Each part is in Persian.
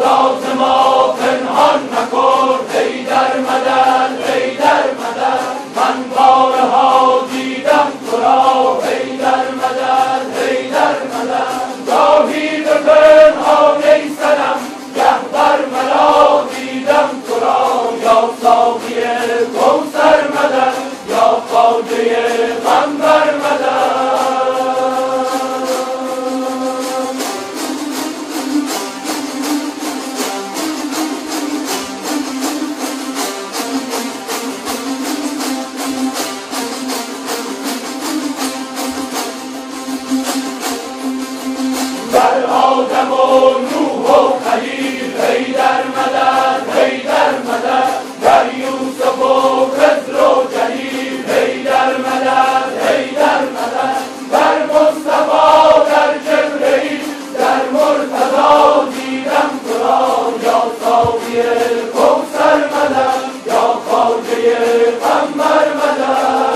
راز ما پنهان نکن. حیدر مدد، حیدر مدد، من بارها دیدم تو را. حیدر مدد، حیدر مدد، گاهی به پنهان ای صنم، گه بر ملا دیدم تو را. یا ساقی کوثر مدد، یا خواجه قنبر مدد. بر آدم و نوح و خلیل حیدر مدد، حیدر مدد، در یوسف و خضر و جلیل حیدر مدد، حیدر مدد، در مصطفی، در جبرئیل، در مرتضی دیدم تو را. یا ساقی کوثر مدد، یا خواجه قنبر مدد.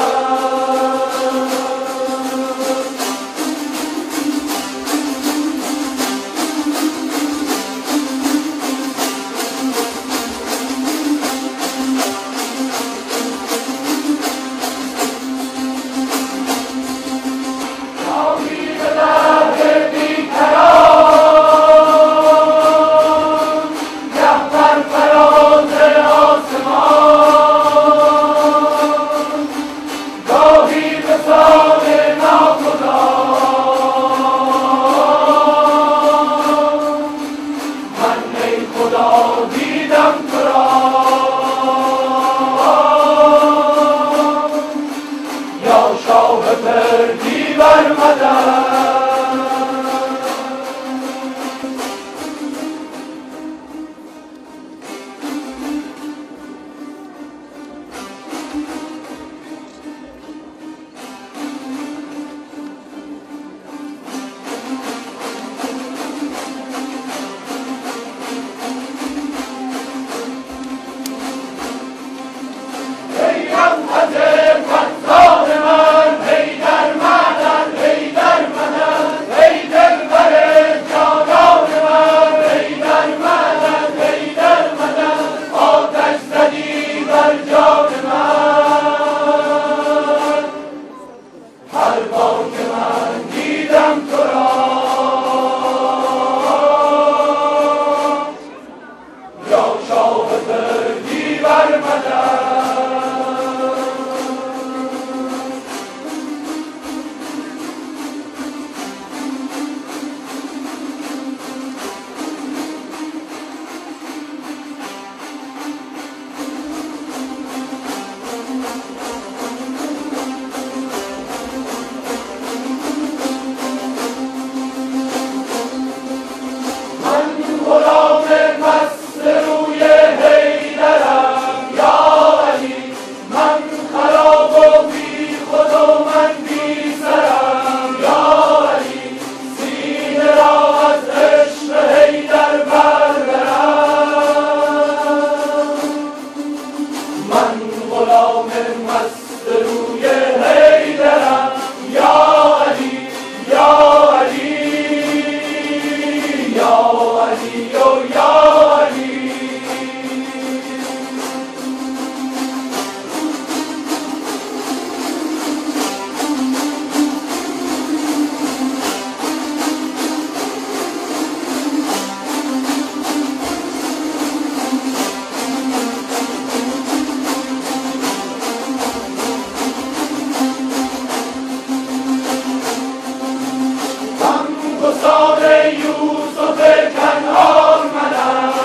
یوسف کنعان مدد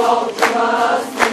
حاکم است